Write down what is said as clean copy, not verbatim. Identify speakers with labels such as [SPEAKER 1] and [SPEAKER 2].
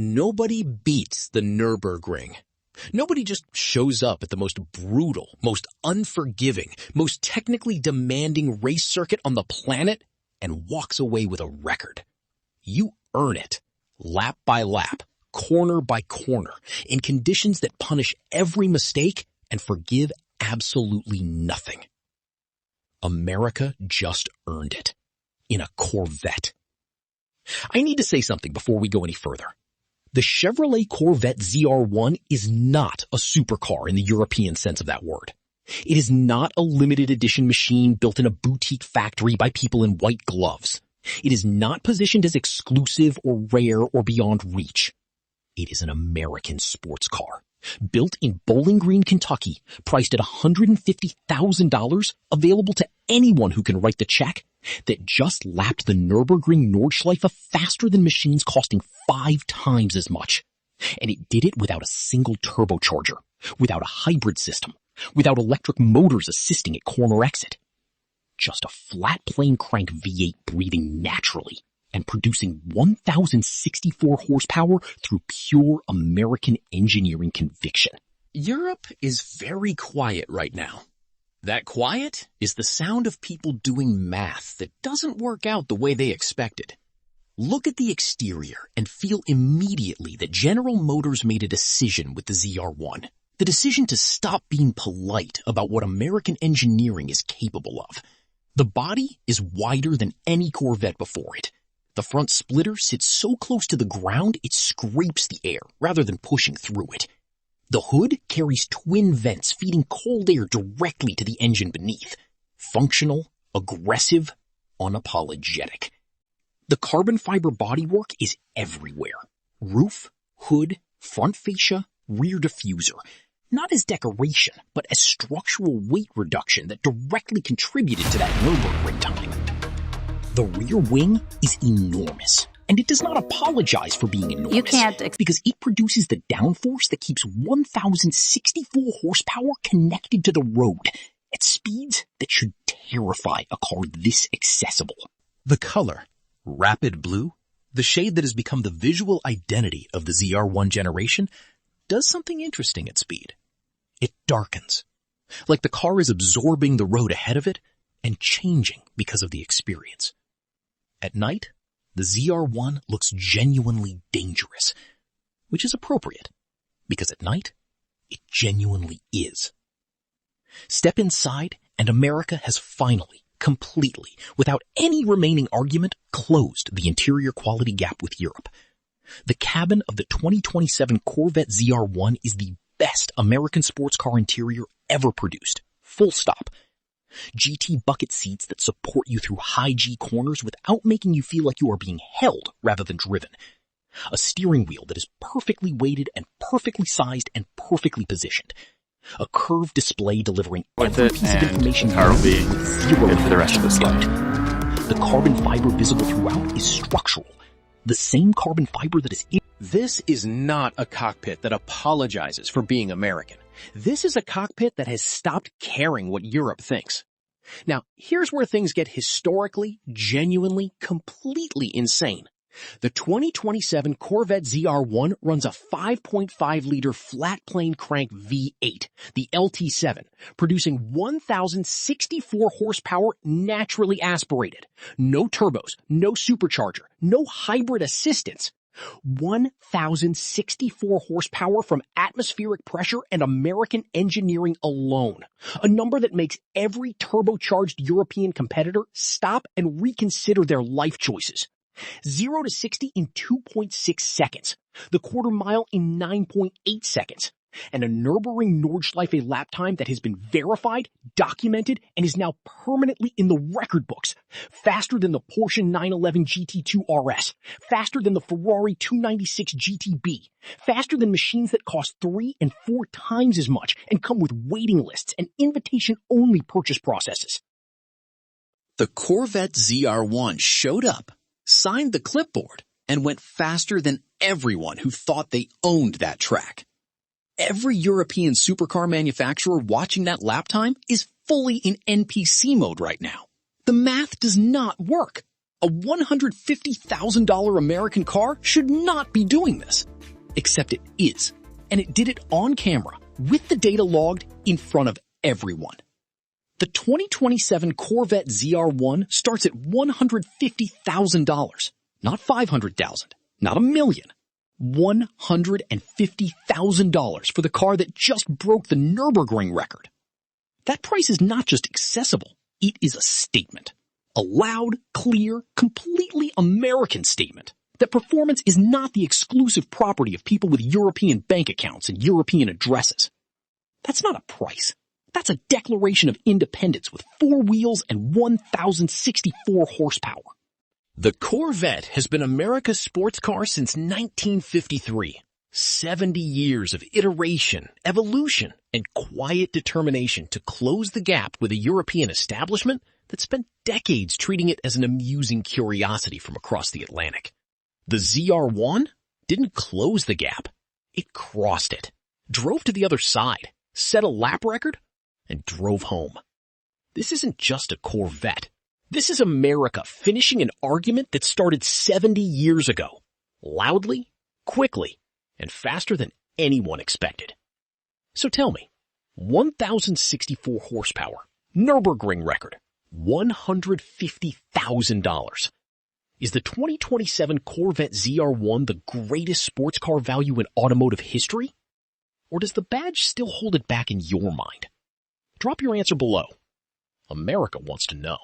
[SPEAKER 1] Nobody beats the Nürburgring. Nobody just shows up at the most brutal, most unforgiving, most technically demanding race circuit on the planet and walks away with a record. You earn it, lap by lap, corner by corner, in conditions that punish every mistake and forgive absolutely nothing. America just earned it. In a Corvette. I need to say something before we go any further. The Chevrolet Corvette ZR1 is not a supercar in the European sense of that word. It is not a limited edition machine built in a boutique factory by people in white gloves. It is not positioned as exclusive or rare or beyond reach. It is an American sports car, built in Bowling Green, Kentucky, priced at $150,000, available to anyone who can write the check, that just lapped the Nürburgring Nordschleife faster than machines costing 5 times as much. And it did it without a single turbocharger, without a hybrid system, without electric motors assisting at corner exit. Just a flat plane crank V8 breathing naturally and producing 1,064 horsepower through pure American engineering conviction. Europe is very quiet right now. That quiet is the sound of people doing math that doesn't work out the way they expected. Look at the exterior and feel immediately that General Motors made a decision with the ZR1. The decision to stop being polite about what American engineering is capable of. The body is wider than any Corvette before it. The front splitter sits so close to the ground it scrapes the air rather than pushing through it. The hood carries twin vents feeding cold air directly to the engine beneath. Functional, aggressive, unapologetic. The carbon fiber bodywork is everywhere. Roof, hood, front fascia, rear diffuser. Not as decoration, but as structural weight reduction that directly contributed to that Nurburgring time. The rear wing is enormous. And it does not apologize for being enormous.
[SPEAKER 2] You can't
[SPEAKER 1] because it produces the downforce that keeps 1,064 horsepower connected to the road at speeds that should terrify a car this accessible. The color, rapid blue, the shade that has become the visual identity of the ZR1 generation, does something interesting at speed. It darkens, like the car is absorbing the road ahead of it and changing because of the experience. At night, the ZR1 looks genuinely dangerous, which is appropriate, because at night, it genuinely is. Step inside, and America has finally, completely, without any remaining argument, closed the interior quality gap with Europe. The cabin of the 2027 Corvette ZR1 is the best American sports car interior ever produced. Full stop. GT bucket seats that support you through high G corners without making you feel like you are being held rather than driven. A steering wheel that is perfectly weighted and perfectly sized and perfectly positioned. A curved display delivering every piece of information
[SPEAKER 3] car will be
[SPEAKER 1] with zero
[SPEAKER 3] good for the rest of its life.
[SPEAKER 1] The carbon fiber visible throughout is structural. The same carbon fiber that is in.
[SPEAKER 4] This is not a cockpit that apologizes for being American. This is a cockpit that has stopped caring what Europe thinks. Now, here's where things get historically, genuinely, completely insane. The 2027 Corvette ZR1 runs a 5.5-liter flat-plane crank V8, the LT7, producing 1,064 horsepower naturally aspirated. No turbos, no supercharger, no hybrid assistance. 1,064 horsepower from atmospheric pressure and American engineering alone. A number that makes every turbocharged European competitor stop and reconsider their life choices. 0 to 60 in 2.6 seconds. The quarter mile in 9.8 seconds. And a Nürburgring Nordschleife lap time that has been verified, documented, and is now permanently in the record books. Faster than the Porsche 911 GT2 RS. Faster than the Ferrari 296 GTB. Faster than machines that cost 3 and 4 times as much and come with waiting lists and invitation-only purchase processes.
[SPEAKER 5] The Corvette ZR1 showed up, signed the clipboard, and went faster than everyone who thought they owned that track. Every European supercar manufacturer watching that lap time is fully in NPC mode right now. The math does not work.
[SPEAKER 4] A $150,000 American car should not be doing this. Except it is. And it did it on camera, with the data logged in front of everyone. The 2027 Corvette ZR1 starts at $150,000. Not $500,000. Not $1 million. $150,000 for the car that just broke the Nürburgring record. That price is not just accessible. It is a statement. A loud, clear, completely American statement that performance is not the exclusive property of people with European bank accounts and European addresses. That's not a price. That's a declaration of independence with 4 wheels and 1,064 horsepower.
[SPEAKER 1] The Corvette has been America's sports car since 1953. 70 years of iteration, evolution, and quiet determination to close the gap with a European establishment that spent decades treating it as an amusing curiosity from across the Atlantic. The ZR1 didn't close the gap. It crossed it, drove to the other side, set a lap record, and drove home. This isn't just a Corvette. This is America finishing an argument that started 70 years ago. Loudly, quickly, and faster than anyone expected. So tell me, 1,064 horsepower, Nürburgring record, $150,000. Is the 2027 Corvette ZR1 the greatest sports car value in automotive history? Or does the badge still hold it back in your mind? Drop your answer below. America wants to know.